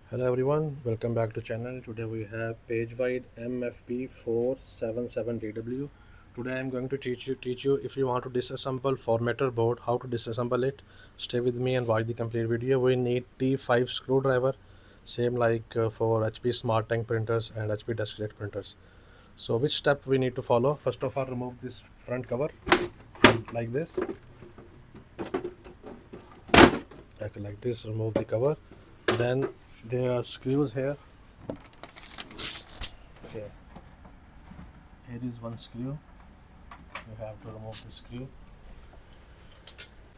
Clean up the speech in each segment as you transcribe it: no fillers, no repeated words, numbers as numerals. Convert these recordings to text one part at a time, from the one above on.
Hello everyone, welcome back to channel. Today we have PageWide MFP 477DW. Today I am going to teach you if you want to disassemble formatter board, how to disassemble it. Stay with me and watch the complete video. We need T5 screwdriver, same like for HP Smart Tank printers and HP DeskJet printers. So which step we need to follow? First of all, remove this front cover like this. Like this, remove the cover. Then there are screws here. Okay. Here is one screw. You have to remove the screw,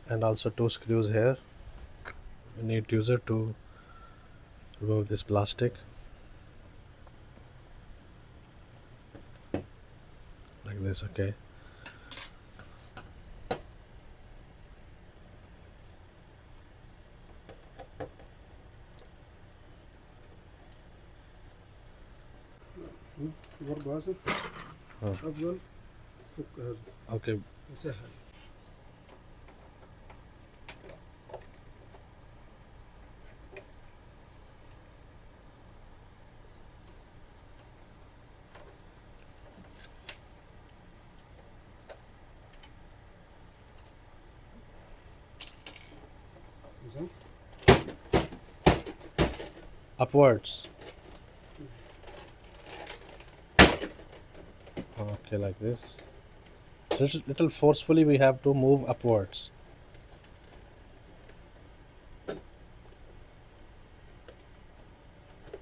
and also two screws here. You need tweezer to remove this plastic like this. Okay. برضه هذا أفضل فك هذا Okay. يسهل. زين Upwards. Okay, like this. Just little forcefully we have to move upwards.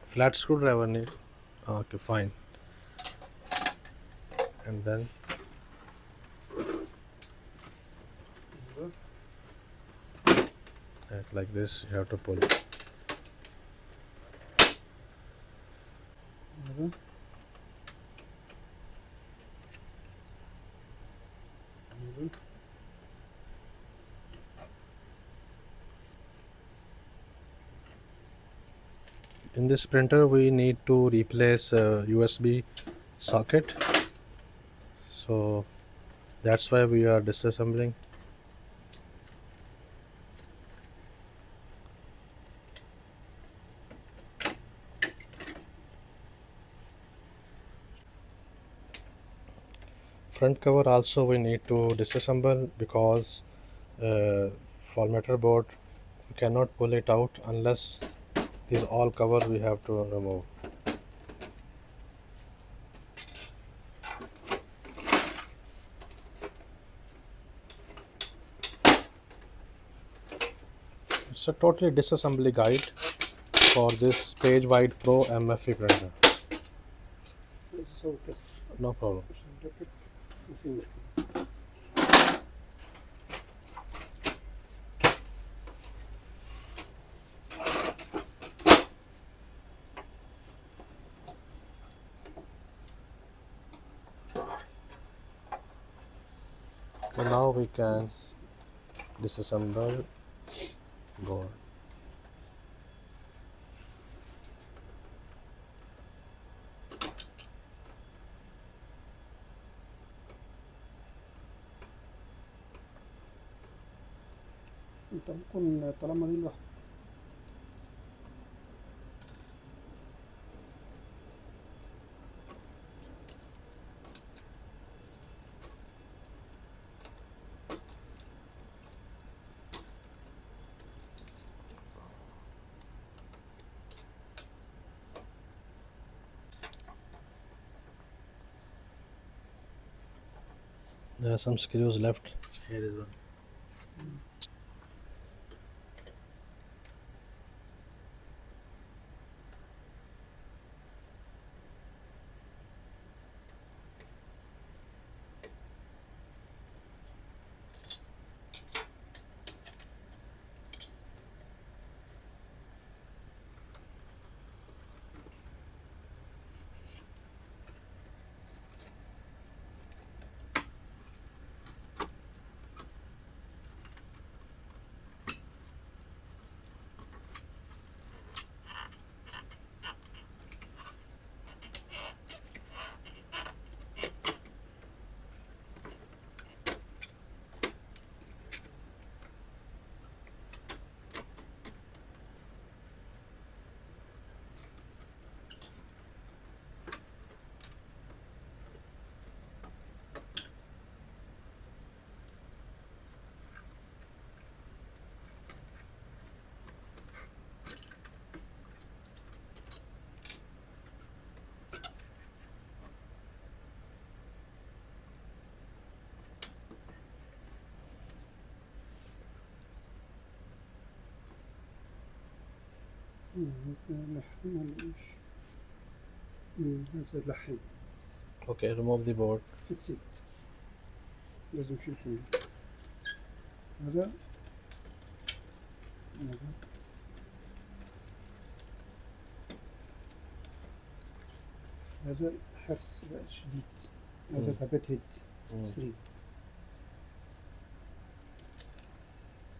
Flat screwdriver need. Okay, fine. And then like this you have to pull. زين زين In this printer we need to replace USB socket, so that's why we are disassembling. Front cover also we need to disassemble because formatter board we cannot pull it out unless this all cover we have to remove. It's a totally disassembly guide for this PageWide Pro MFP printer. بس أسوي كسر No problem. عشان نركب ما في مشكلة. So now we can disassemble board. أنت ممكن طالما دي لوحدها There are some screws left. Here is one. هذا لحم ولا إيش؟ هذا لحم. Okay, remove the board. فيكسد. لازم نشيل كله. هذا هذا حرص بقى شديد. هذا بابت هيد 3.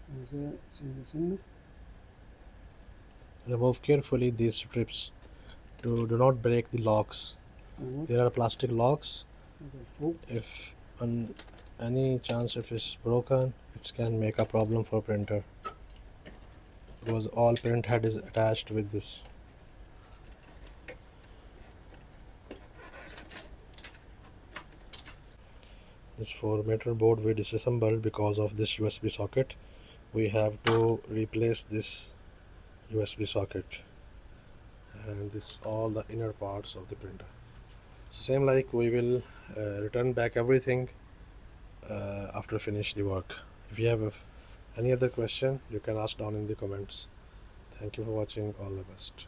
هذا سنة سنة. Remove carefully these strips. Do not break the locks. There are plastic locks. هذا الفوق. If on any chance if it's broken, it can make a problem for printer, because all printhead is attached with this. This 4-meter board we disassembled because of this USB socket. We have to replace this USB socket, and this all the inner parts of the printer. So same like we will return back everything after finish the work. If you have any other question, you can ask down in the comments. Thank you for watching. All the best.